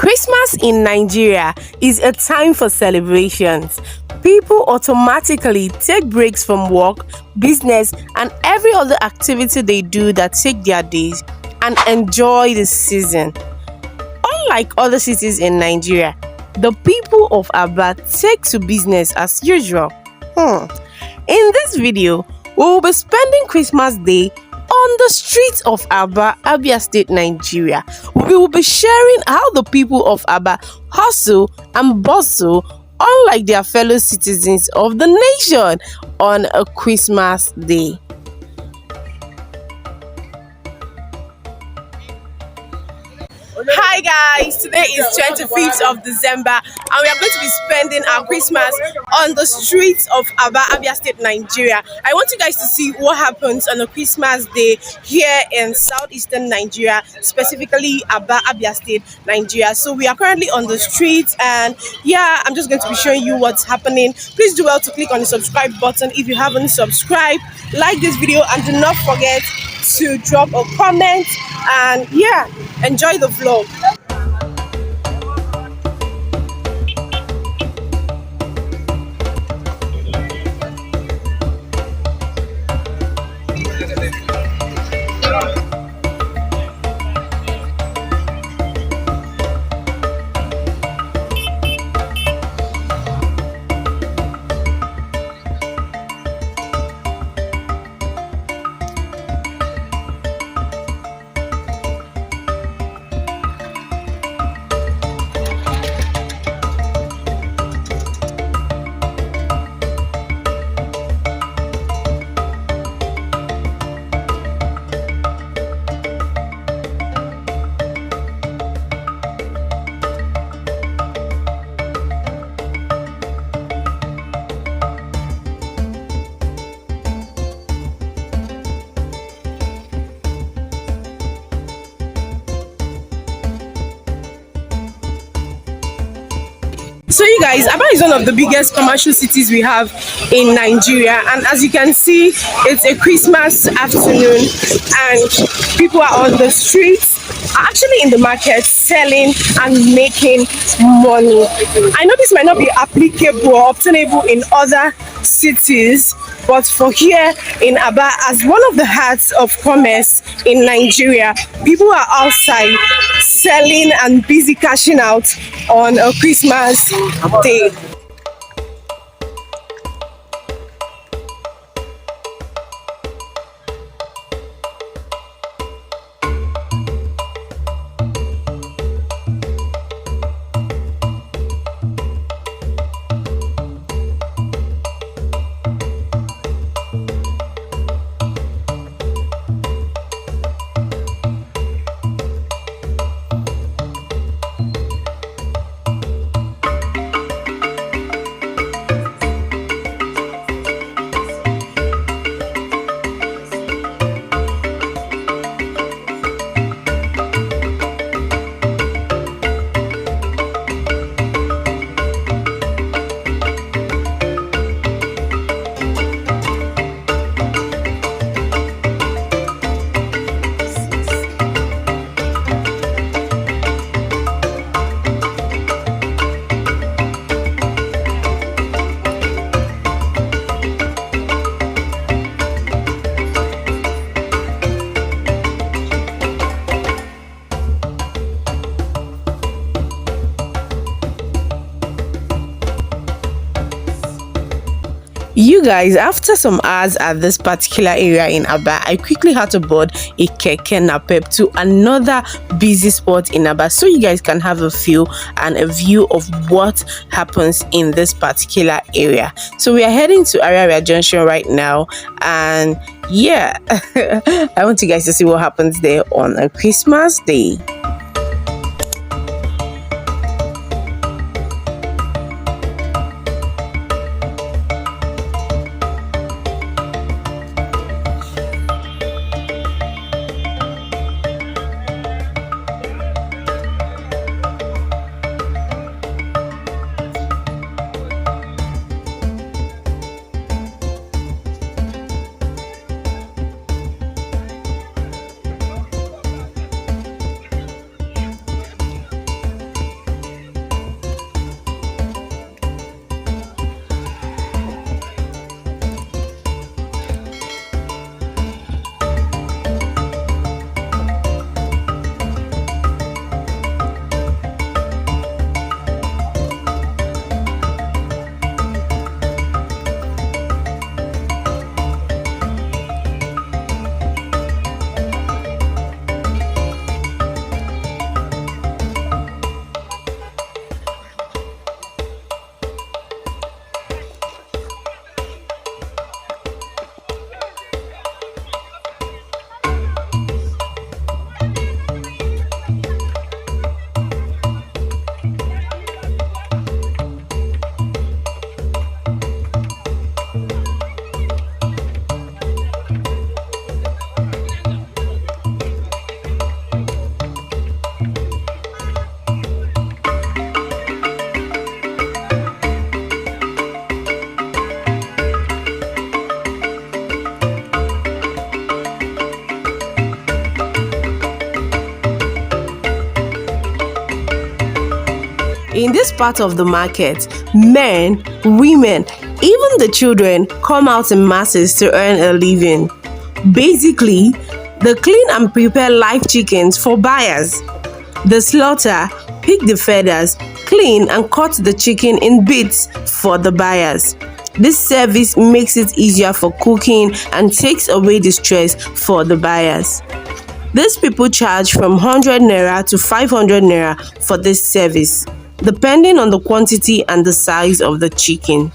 Christmas in Nigeria is a time for celebrations. People automatically take breaks from work, business, and every other activity they do that take their days and enjoy the season. Unlike other cities in Nigeria, the people of Aba take to business as usual. In this video, we will be spending Christmas Day on the streets of Aba, Abia State, Nigeria. We will be sharing how the people of Aba hustle and bustle unlike their fellow citizens of the nation on a Christmas Day. Hi guys, today is 25th of December and we are going to be spending our Christmas on the streets of Aba, Abia State, Nigeria. I want you guys to see what happens on a Christmas day here in southeastern Nigeria, specifically Aba, Abia State, Nigeria. So we are currently on the streets and yeah, I'm just going to be showing you what's happening. Please do well to click on the subscribe button if you haven't subscribed. Like this video and do not forget to drop a comment and yeah, enjoy the vlog. So you guys, Aba is one of the biggest commercial cities we have in Nigeria, and as you can see, it's a Christmas afternoon and people are on the streets, are actually in the market selling and making money. I know this might not be applicable or obtainable in other cities, but for here in Aba, as one of the hearts of commerce in Nigeria, people are outside selling and busy cashing out on a Christmas day. You guys, after some hours at this particular area in Aba, I quickly had to board a keke napep to another busy spot in Aba so you guys can have a feel and a view of what happens in this particular area. So we are heading to Junction right now and yeah, I want you guys to see what happens there on a Christmas day. In this part of the market, men, women, even the children come out in masses to earn a living. Basically, they clean and prepare live chickens for buyers. The slaughter, pick the feathers, clean and cut the chicken in bits for the buyers. This service makes it easier for cooking and takes away the stress for the buyers. These people charge from 100 naira to 500 naira for this service, depending on the quantity and the size of the chicken.